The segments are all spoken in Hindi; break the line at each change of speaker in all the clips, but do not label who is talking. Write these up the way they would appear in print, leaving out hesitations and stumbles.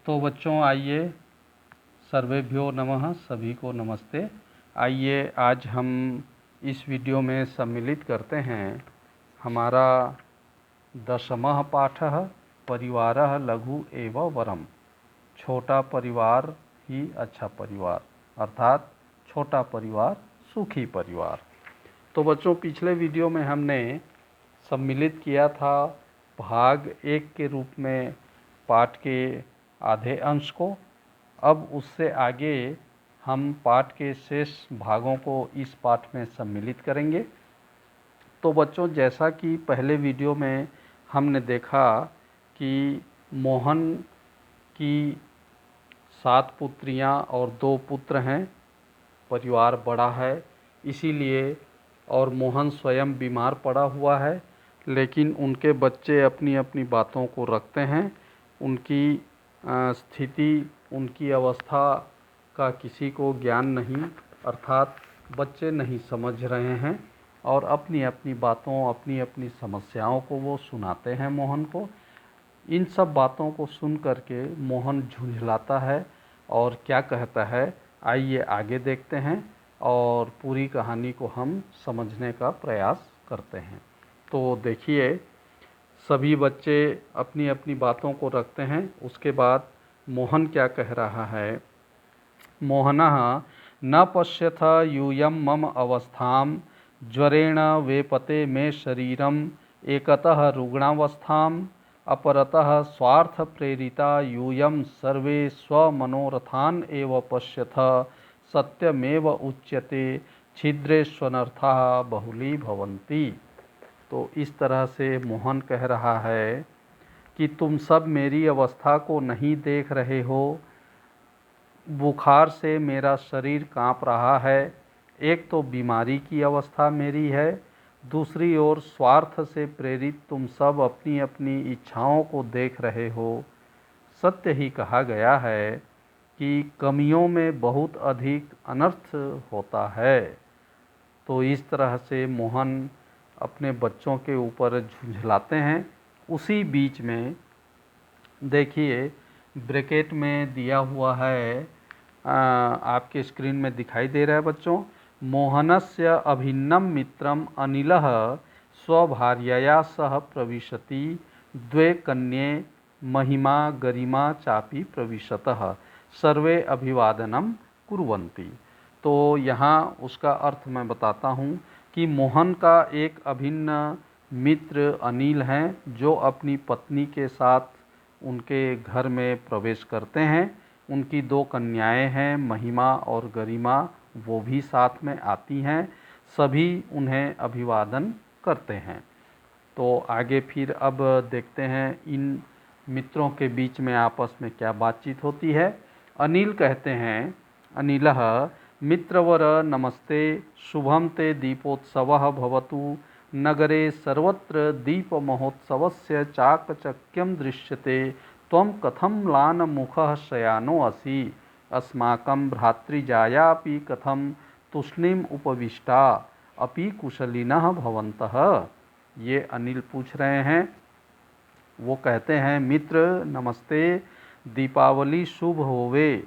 तो बच्चों आइए, सर्वेभ्यो नमः, सभी को नमस्ते। आइए आज हम इस वीडियो में सम्मिलित करते हैं हमारा 10वां पाठः परिवारः लघु एव वरम। छोटा परिवार ही अच्छा परिवार, अर्थात छोटा परिवार सुखी परिवार। तो बच्चों पिछले वीडियो में हमने सम्मिलित किया था भाग 1 के रूप में पाठ के आधे अंश को। अब उससे आगे हम पाठ के शेष भागों को इस पाठ में सम्मिलित करेंगे। तो बच्चों जैसा कि पहले वीडियो में हमने देखा कि मोहन की 7 पुत्रियां और 2 पुत्र हैं, परिवार बड़ा है इसीलिए, और मोहन स्वयं बीमार पड़ा हुआ है, लेकिन उनके बच्चे अपनी अपनी बातों को रखते हैं। उनकी स्थिति, उनकी अवस्था का किसी को ज्ञान नहीं, अर्थात बच्चे नहीं समझ रहे हैं और अपनी अपनी बातों, अपनी अपनी समस्याओं को वो सुनाते हैं मोहन को। इन सब बातों को सुन करके मोहन झुंझलाता है और क्या कहता है, आइए आगे देखते हैं और पूरी कहानी को हम समझने का प्रयास करते हैं। तो देखिए, सभी बच्चे अपनी अपनी बातों को रखते हैं। उसके बाद मोहन क्या कह रहा है, मोहनः न पश्यथ यूयं मम अवस्थां ज्वरेण वेपते मे शरीरम एकतः रुग्णावस्थाम् अपरतः स्वार्थ प्रेरिता यूयं सर्वे स्वमनोरथान् एव पश्यथ सत्यमेव उच्यते छिद्रेष्वनर्थाः बहुली भवन्ति। तो इस तरह से मोहन कह रहा है कि तुम सब मेरी अवस्था को नहीं देख रहे हो। बुखार से मेरा शरीर कांप रहा है। एक तो बीमारी की अवस्था मेरी है, दूसरी ओर स्वार्थ से प्रेरित तुम सब अपनी अपनी इच्छाओं को देख रहे हो। सत्य ही कहा गया है कि कमियों में बहुत अधिक अनर्थ होता है। तो इस तरह से मोहन अपने बच्चों के ऊपर झुंझलाते हैं। उसी बीच में देखिए, ब्रैकेट में दिया हुआ है, आपके स्क्रीन में दिखाई दे रहा है बच्चों, मोहनस्य अभिन्नम मित्रम अनिलः स्वभार्यया सह प्रविशति द्वे कन्ये महिमा गरिमा चापि प्रविशतः सर्वे अभिवादनम कुर्वन्ति। तो यहाँ उसका अर्थ मैं बताता हूँ कि मोहन का एक अभिन्न मित्र अनिल हैं, जो अपनी पत्नी के साथ उनके घर में प्रवेश करते हैं। उनकी 2 कन्याएं हैं, महिमा और गरिमा, वो भी साथ में आती हैं। सभी उन्हें अभिवादन करते हैं। तो आगे फिर अब देखते हैं इन मित्रों के बीच में आपस में क्या बातचीत होती है। अनिल कहते हैं, अनिलः मित्रवर नमस्ते, शुभम ते दीपोत्सवः भवतु, नगरे सर्वत्र दीपमहोत्सवस्य चाकचक्यं दृश्यते, त्वं कथं म्लानमुखः शयानो असि, अस्माकं भ्रातृजायापि कथं तूष्णीम उपविष्टा, अपि कुशलिनः भवन्तः। ये अनिल पूछ रहे हैं। वो कहते हैं, मित्र नमस्ते, दीपावली शुभ होवे।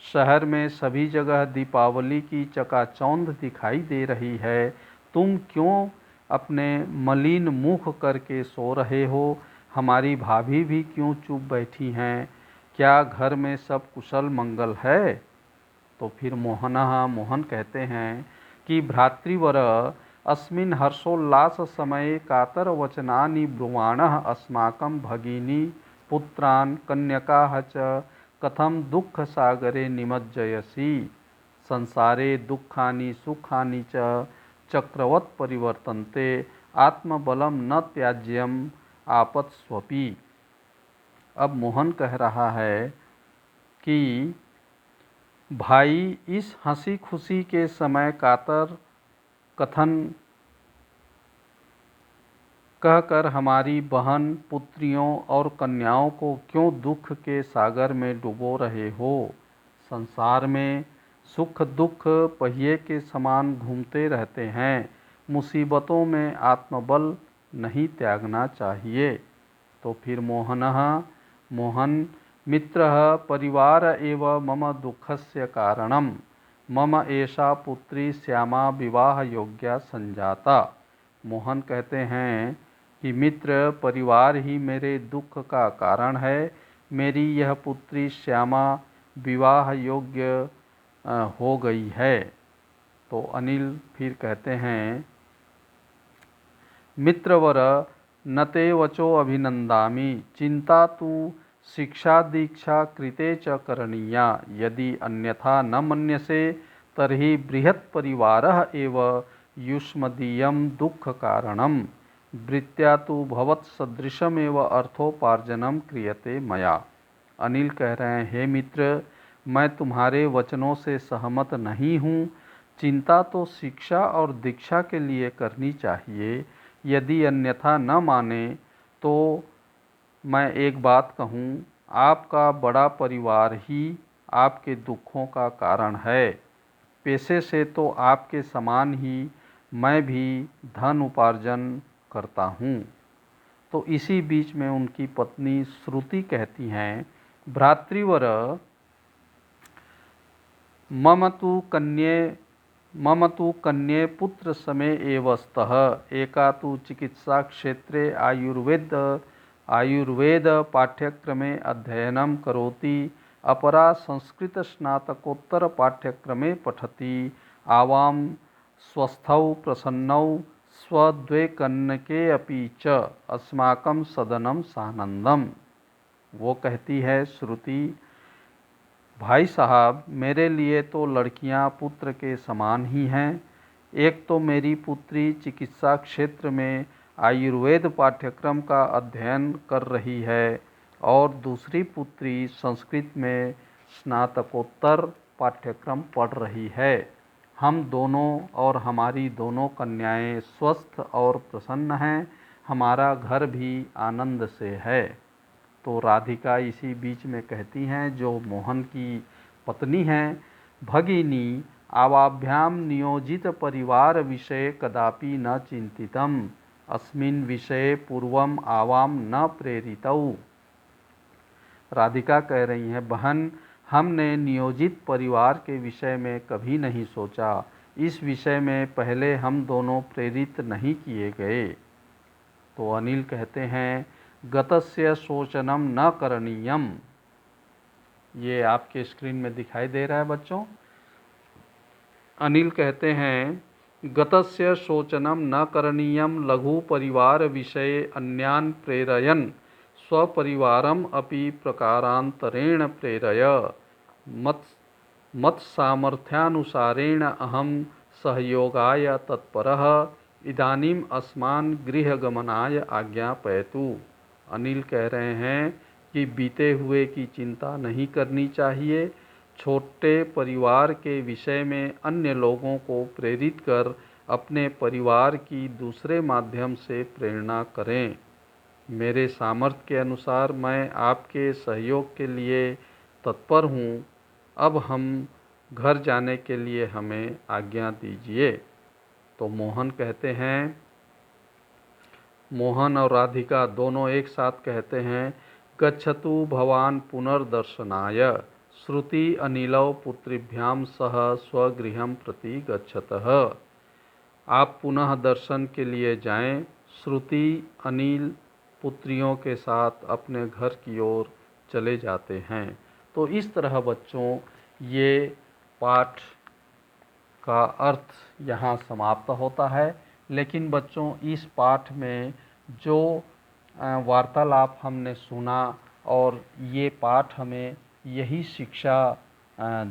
शहर में सभी जगह दीपावली की चकाचौंध दिखाई दे रही है। तुम क्यों अपने मलिन मुख करके सो रहे हो? हमारी भाभी भी क्यों चुप बैठी हैं? क्या घर में सब कुशल मंगल है? तो फिर मोहन कहते हैं कि भ्रातृवर अस्मिन् हर्षोल्लास समये कातर वचनानि ब्रुवाणः अस्माकं भगिनी पुत्रान् कन्यकाः च कथं दुःख सागरे निमज्जयसि, संसारे दुःखानि सुखानि च चक्रवत् परिवर्तन्ते, आत्मबलं न त्याज्यम आपत्स्वपि। अब मोहन कह रहा है कि भाई, इस हंसी खुशी के समय कातर कथन कहकर हमारी बहन, पुत्रियों और कन्याओं को क्यों दुख के सागर में डुबो रहे हो? संसार में सुख दुख पहिए के समान घूमते रहते हैं। मुसीबतों में आत्मबल नहीं त्यागना चाहिए। तो फिर मोहन मित्रः परिवार एव मम दुःखस्य कारणम मम एषा पुत्री श्यामा विवाह योग्या संजाता। मोहन कहते हैं कि मित्र परिवार ही मेरे दुख का कारण है। मेरी यह पुत्री श्यामा विवाह योग्य हो गई है। तो अनिल फिर कहते हैं, मित्रवर न ते वचो अभिनंदामि चिंता तु शिक्षा दीक्षा कृते च करणीया यदि अन्यथा न मन्यसे तर्हि बृहत् परिवारः एव युष्मदीयं दुःख कारणम वृत्त्या तु भवत्सदृशमेव अर्थोपार्जनम क्रियते मया। अनिल कह रहे हैं, हे मित्र, मैं तुम्हारे वचनों से सहमत नहीं हूँ। चिंता तो शिक्षा और दीक्षा के लिए करनी चाहिए। यदि अन्यथा न माने तो मैं एक बात कहूँ, आपका बड़ा परिवार ही आपके दुखों का कारण है। पेशे से तो आपके समान ही मैं भी धन उपार्जन करता हूँ। तो इसी बीच में उनकी पत्नी श्रुति कहती हैं, भ्रातृवर मम तु कन्ये पुत्र समय एव स्तः एका तु चिकित्सा क्षेत्रे आयुर्वेद पाठ्यक्रमे अध्ययनं करोति अपरा संस्कृत स्नातकोत्तर पाठ्यक्रमे पठति आवां स्वस्थौ प्रसन्नौ स्वद्वे कन्यके अपि च अस्माकं सदनं सानंदम। वो कहती है श्रुति, भाई साहब, मेरे लिए तो लड़कियां पुत्र के समान ही हैं। एक तो मेरी पुत्री चिकित्सा क्षेत्र में आयुर्वेद पाठ्यक्रम का अध्ययन कर रही है और दूसरी पुत्री संस्कृत में स्नातकोत्तर पाठ्यक्रम पढ़ रही है। हम दोनों और हमारी दोनों कन्याएं स्वस्थ और प्रसन्न हैं। हमारा घर भी आनंद से है। तो राधिका इसी बीच में कहती हैं, जो मोहन की पत्नी हैं, भगिनी आवाभ्याम नियोजित परिवार विषय कदापि न चिंतितम अस्मिन् विषये पूर्वम आवाम न प्रेरितौ। राधिका कह रही हैं, बहन, हमने नियोजित परिवार के विषय में कभी नहीं सोचा। इस विषय में पहले हम दोनों प्रेरित नहीं किए गए। तो अनिल कहते हैं, गतस्य शोचनम न करणीयम। ये आपके स्क्रीन में दिखाई दे रहा है बच्चों। अनिल कहते हैं, गतस्य शोचनम न करणीयम लघु परिवार विषये अन्यान प्रेरयन् स्वपरिवारम अपि प्रकारांतरेण प्रेरय मत सामर्थ्यानुसारेण अहम सहयोगाय तत्परः इदानीम अस्मान गृहगमनाय आज्ञापयतु। अनिल कह रहे हैं कि बीते हुए की चिंता नहीं करनी चाहिए। छोटे परिवार के विषय में अन्य लोगों को प्रेरित कर अपने परिवार की दूसरे माध्यम से प्रेरणा करें। मेरे सामर्थ्य के अनुसार मैं आपके सहयोग के लिए तत्पर हूँ। अब हम घर जाने के लिए हमें आज्ञा दीजिए। तो मोहन कहते हैं, मोहन और राधिका दोनों एक साथ कहते हैं, गच्छतु भवान पुनर्दर्शनाय। श्रुति अनिलौ पुत्रिभ्याम सह स्वगृहं प्रति गच्छतः। आप पुनः दर्शन के लिए जाएं। श्रुति अनिल पुत्रियों के साथ अपने घर की ओर चले जाते हैं। तो इस तरह बच्चों ये पाठ का अर्थ यहाँ समाप्त होता है। लेकिन बच्चों इस पाठ में जो वार्तालाप हमने सुना और ये पाठ हमें यही शिक्षा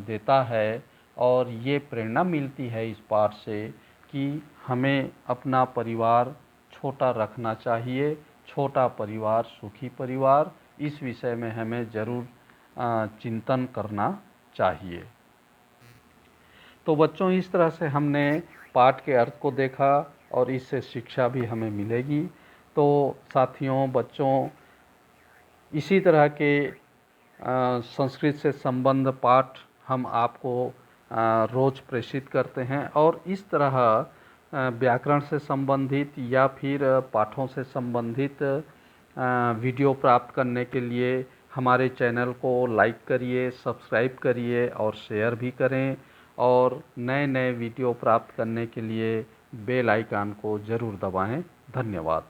देता है और ये प्रेरणा मिलती है इस पाठ से कि हमें अपना परिवार छोटा रखना चाहिए। छोटा परिवार सुखी परिवार, इस विषय में हमें ज़रूर चिंतन करना चाहिए। तो बच्चों इस तरह से हमने पाठ के अर्थ को देखा और इससे शिक्षा भी हमें मिलेगी। तो साथियों, बच्चों, इसी तरह के संस्कृत से संबंध पाठ हम आपको रोज़ प्रेषित करते हैं और इस तरह व्याकरण से संबंधित या फिर पाठों से संबंधित वीडियो प्राप्त करने के लिए हमारे चैनल को लाइक करिए, सब्सक्राइब करिए और शेयर भी करें, और नए नए वीडियो प्राप्त करने के लिए बेल आइकन को ज़रूर दबाएं। धन्यवाद।